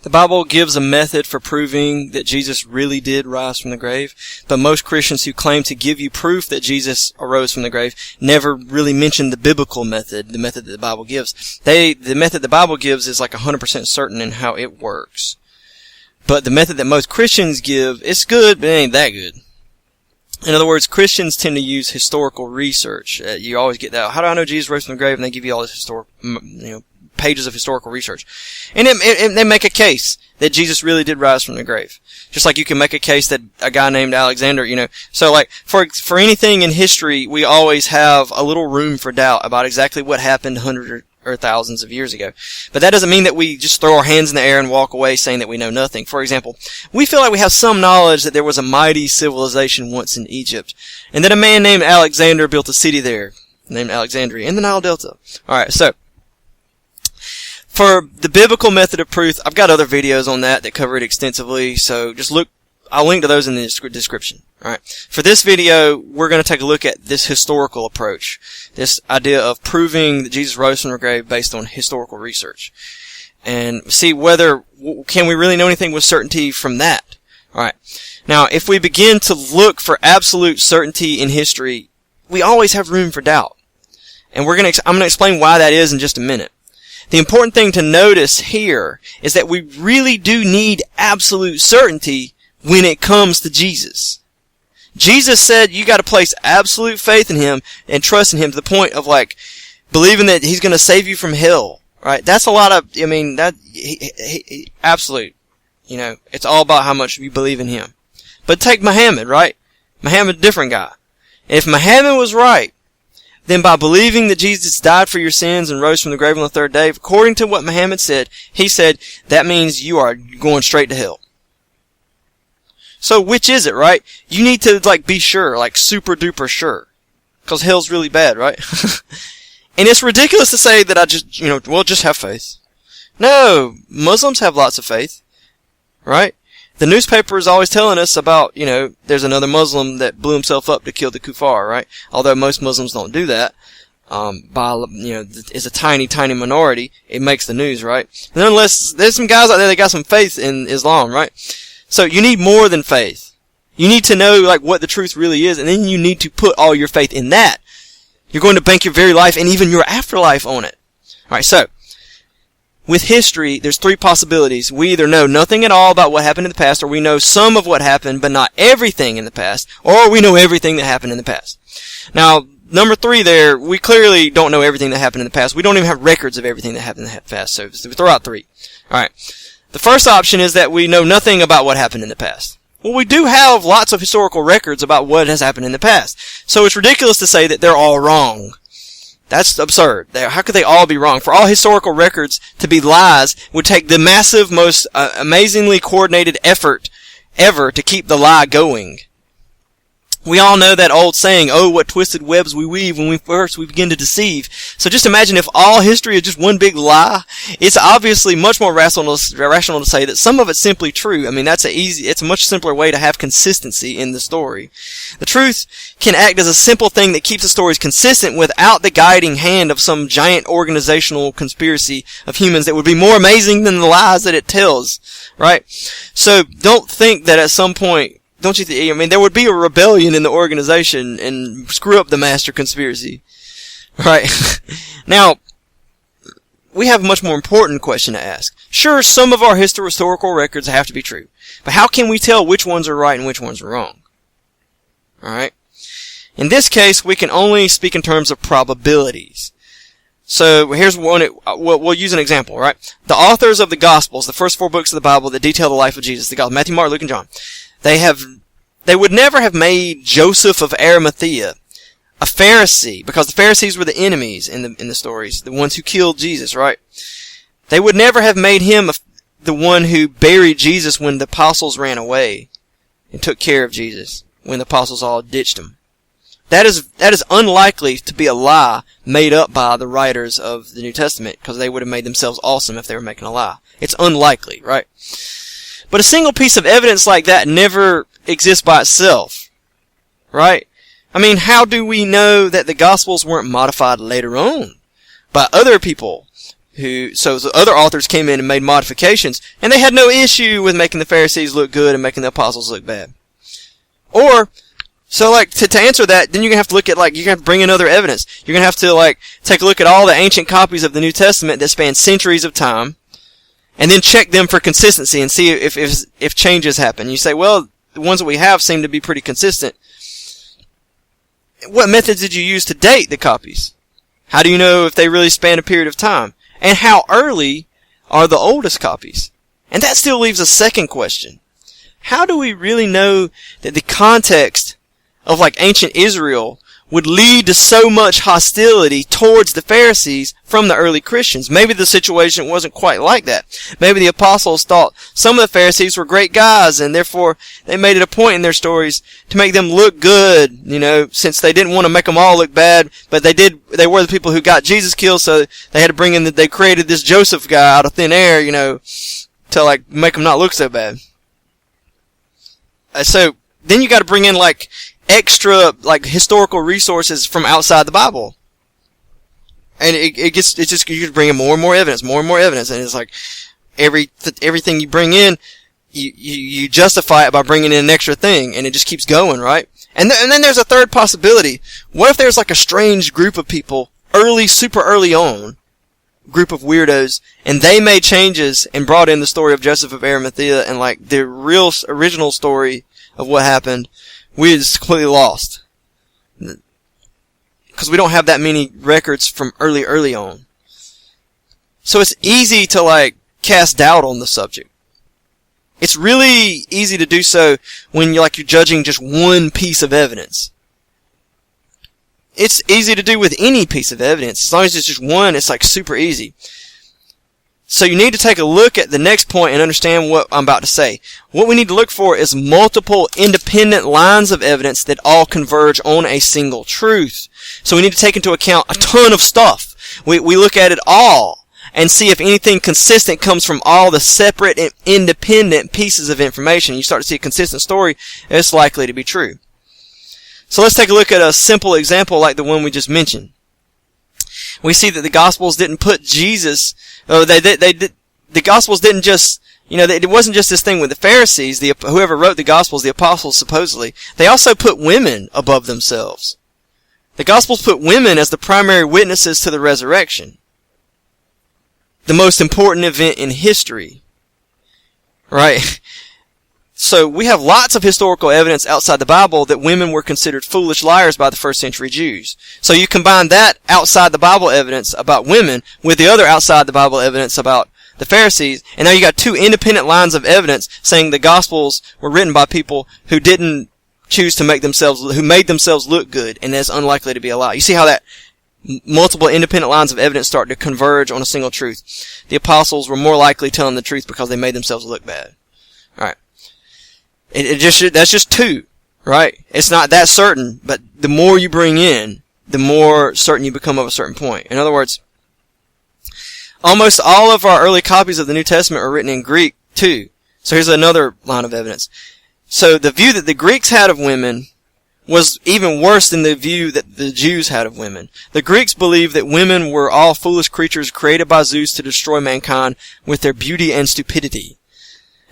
The Bible gives a method for proving that Jesus really did rise from the grave, but most Christians who claim to give you proof that Jesus arose from the grave never really mention the biblical method, the method that the Bible gives. The method the Bible gives is like 100% certain in how it works. But the method that most Christians give, it's good, but it ain't that good. In other words, Christians tend to use historical research. You always get that, how do I know Jesus rose from the grave? And they give you all this historical, pages of historical research. And they make a case that Jesus really did rise from the grave. Just like you can make a case that a guy named Alexander, So like, for anything in history, we always have a little room for doubt about exactly what happened hundreds or thousands of years ago. But that doesn't mean that we just throw our hands in the air and walk away saying that we know nothing. For example, we feel like we have some knowledge that there was a mighty civilization once in Egypt, and that a man named Alexander built a city there, named Alexandria, in the Nile Delta. Alright, so, for the biblical method of proof, I've got other videos on that cover it extensively, so just look, I'll link to those in the description. Alright. For this video, we're going to take a look at this historical approach. This idea of proving that Jesus rose from the grave based on historical research. And see can we really know anything with certainty from that? Alright. Now, if we begin to look for absolute certainty in history, we always have room for doubt. And I'm going to explain why that is in just a minute. The important thing to notice here is that we really do need absolute certainty when it comes to Jesus. Jesus said you got to place absolute faith in Him and trust in Him to the point of believing that He's going to save you from hell. Right? That's a lot of, absolute. It's all about how much you believe in Him. But take Muhammad, right? Muhammad, different guy. If Muhammad was right, then by believing that Jesus died for your sins and rose from the grave on the third day, according to what Muhammad said, he said, that means you are going straight to hell. So which is it, right? You need to be sure, super duper sure. Cause hell's really bad, right? And it's ridiculous to say that I just, just have faith. No, Muslims have lots of faith. Right? The newspaper is always telling us about, there's another Muslim that blew himself up to kill the kuffar, right? Although most Muslims don't do that. It's a tiny, tiny minority. It makes the news, right? And unless there's some guys out there that got some faith in Islam, right? So you need more than faith. You need to know what the truth really is, and then you need to put all your faith in that. You're going to bank your very life and even your afterlife on it. Alright, so with history, there's three possibilities. We either know nothing at all about what happened in the past, or we know some of what happened, but not everything in the past, or we know everything that happened in the past. Now, number 3 there, we clearly don't know everything that happened in the past. We don't even have records of everything that happened in the past, so throw out 3. Alright. The first option is that we know nothing about what happened in the past. Well, we do have lots of historical records about what has happened in the past. So it's ridiculous to say that they're all wrong. That's absurd. How could they all be wrong? For all historical records to be lies would take the massive, most amazingly coordinated effort ever to keep the lie going. We all know that old saying, oh, what twisted webs we weave when we begin to deceive. So just imagine if all history is just one big lie. It's obviously much more rational to say that some of it's simply true. I mean, it's a much simpler way to have consistency in the story. The truth can act as a simple thing that keeps the stories consistent without the guiding hand of some giant organizational conspiracy of humans that would be more amazing than the lies that it tells. Right? So don't think that at some point, don't you think, there would be a rebellion in the organization and screw up the master conspiracy. Right? Now, we have a much more important question to ask. Sure, some of our historical records have to be true. But how can we tell which ones are right and which ones are wrong? Alright? In this case, we can only speak in terms of probabilities. So, here's one, we'll use an example, right? The authors of the Gospels, the first 4 books of the Bible that detail the life of Jesus, the Gospels, Matthew, Mark, Luke, and John, they would never have made Joseph of Arimathea a Pharisee, because the Pharisees were the enemies in the stories, the ones who killed Jesus, right? They would never have made him the one who buried Jesus when the apostles ran away and took care of Jesus when the apostles all ditched him. That is unlikely to be a lie made up by the writers of the New Testament, because they would have made themselves awesome if they were making a lie. It's unlikely, right? But a single piece of evidence like that never exists by itself, right? How do we know that the Gospels weren't modified later on by other people so the other authors came in and made modifications, and they had no issue with making the Pharisees look good and making the apostles look bad. Or, so like, to answer that, then you're gonna have to look at, like, you're gonna have to bring in other evidence. You're gonna have to, like, take a look at all the ancient copies of the New Testament that span centuries of time, and then check them for consistency and see if changes happen. You say, well, the ones that we have seem to be pretty consistent. What methods did you use to date the copies? How do you know if they really span a period of time? And how early are the oldest copies? And that still leaves a second question. How do we really know that the context of, like, ancient Israel would lead to so much hostility towards the Pharisees from the early Christians? Maybe the situation wasn't quite like that. Maybe the apostles thought some of the Pharisees were great guys, and therefore they made it a point in their stories to make them look good, since they didn't want to make them all look bad, but they were the people who got Jesus killed, so they had to bring in they created this Joseph guy out of thin air, to, like, make them not look so bad. So then you got to bring in, like, extra, like, historical resources from outside the Bible. And you just bring in more and more evidence, and it's like, everything you bring in, you justify it by bringing in an extra thing, and it just keeps going, right? And then there's a third possibility. What if there's, like, a strange group of people, super early on, group of weirdos, and they made changes and brought in the story of Joseph of Arimathea, and, like, the real original story of what happened, we just completely lost. Because we don't have that many records from early on. So it's easy to, like, cast doubt on the subject. It's really easy to do so when you're judging just one piece of evidence. It's easy to do with any piece of evidence. As long as it's just one, it's, like, super easy. So you need to take a look at the next point and understand what I'm about to say. What we need to look for is multiple independent lines of evidence that all converge on a single truth. So we need to take into account a ton of stuff. We look at it all and see if anything consistent comes from all the separate and independent pieces of information. You start to see a consistent story, it's likely to be true. So let's take a look at a simple example like the one we just mentioned. We see that the Gospels didn't put Jesus, the Gospels didn't just, it wasn't just this thing with the Pharisees, whoever wrote the Gospels, the apostles supposedly. They also put women above themselves. The Gospels put women as the primary witnesses to the resurrection. The most important event in history. Right? So we have lots of historical evidence outside the Bible that women were considered foolish liars by the first century Jews. So you combine that outside the Bible evidence about women with the other outside the Bible evidence about the Pharisees, and now you got two independent lines of evidence saying the Gospels were written by people who didn't choose to who made themselves look good, and that's unlikely to be a lie. You see how that multiple independent lines of evidence start to converge on a single truth. The apostles were more likely telling the truth because they made themselves look bad. Alright. That's just two, right? It's not that certain, but the more you bring in, the more certain you become of a certain point. In other words, almost all of our early copies of the New Testament are written in Greek, too. So here's another line of evidence. So the view that the Greeks had of women was even worse than the view that the Jews had of women. The Greeks believed that women were all foolish creatures created by Zeus to destroy mankind with their beauty and stupidity.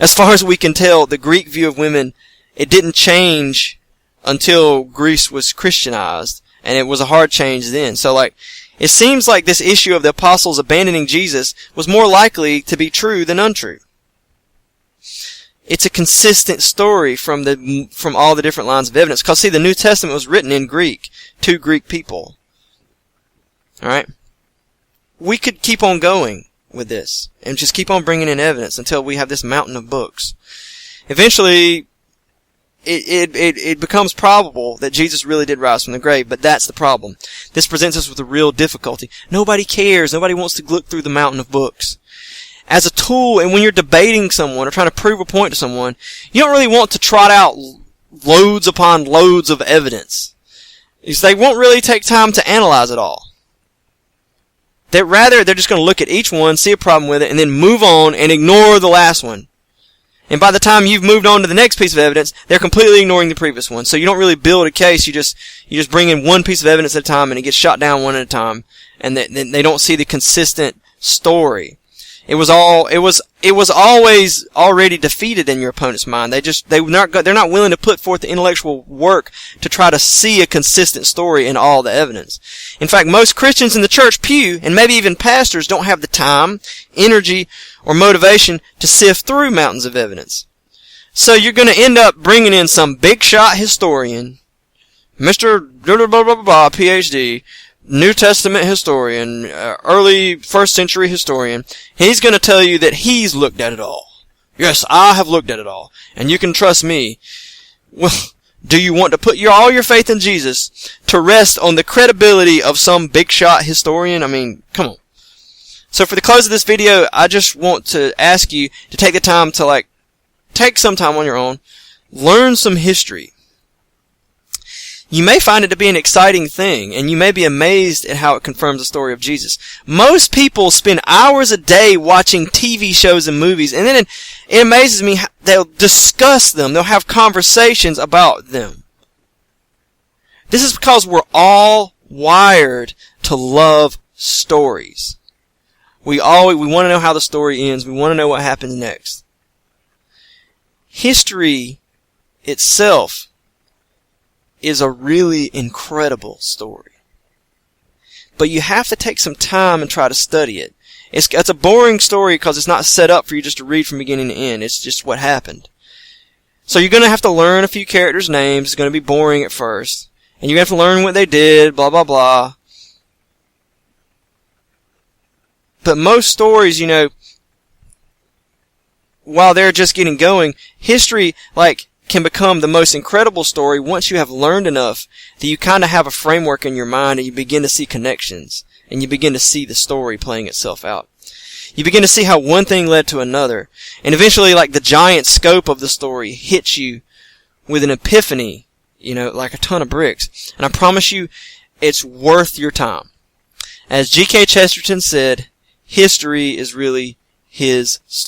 As far as we can tell, the Greek view of women, it didn't change until Greece was Christianized, and it was a hard change then. So, it seems like this issue of the apostles abandoning Jesus was more likely to be true than untrue. It's a consistent story from all the different lines of evidence. Because, see, the New Testament was written in Greek to Greek people. Alright? We could keep on going with this and just keep on bringing in evidence until we have this mountain of books. Eventually, it becomes probable that Jesus really did rise from the grave, but that's the problem. This presents us with a real difficulty. Nobody cares. Nobody wants to look through the mountain of books. As a tool, and when you're debating someone or trying to prove a point to someone, you don't really want to trot out loads upon loads of evidence. They won't really take time to analyze it all. They're just going to look at each one, see a problem with it, and then move on and ignore the last one. And by the time you've moved on to the next piece of evidence, they're completely ignoring the previous one. So you don't really build a case, you just bring in one piece of evidence at a time, and it gets shot down one at a time. And they don't see the consistent story. It was always already defeated in your opponent's mind. They're not willing to put forth the intellectual work to try to see a consistent story in all the evidence. In fact, most Christians in the church pew, and maybe even pastors, don't have the time, energy, or motivation to sift through mountains of evidence. So you're going to end up bringing in some big shot historian, Mr. blah blah blah blah blah, PhD, New Testament historian, early first century historian. He's going to tell you that he's looked at it all. Yes, I have looked at it all, and you can trust me. Well, do you want to put all your faith in Jesus to rest on the credibility of some big shot historian? I mean, come on. So for the close of this video, I just want to ask you to take the time to take some time on your own, learn some history. You may find it to be an exciting thing, and you may be amazed at how it confirms the story of Jesus. Most people spend hours a day watching TV shows and movies, and then it amazes me how they'll discuss them. They'll have conversations about them. This is because we're all wired to love stories. We want to know how the story ends. We want to know what happens next. History itself is a really incredible story. But you have to take some time and try to study it. It's a boring story because it's not set up for you just to read from beginning to end. It's just what happened. So you're going to have to learn a few characters' names. It's going to be boring at first. And you have to learn what they did, blah, blah, blah. But most stories, while they're just getting going, history, can become the most incredible story once you have learned enough that you kind of have a framework in your mind and you begin to see connections and you begin to see the story playing itself out. You begin to see how one thing led to another, and eventually the giant scope of the story hits you with an epiphany, like a ton of bricks. And I promise you, it's worth your time. As G.K. Chesterton said, history is really his story.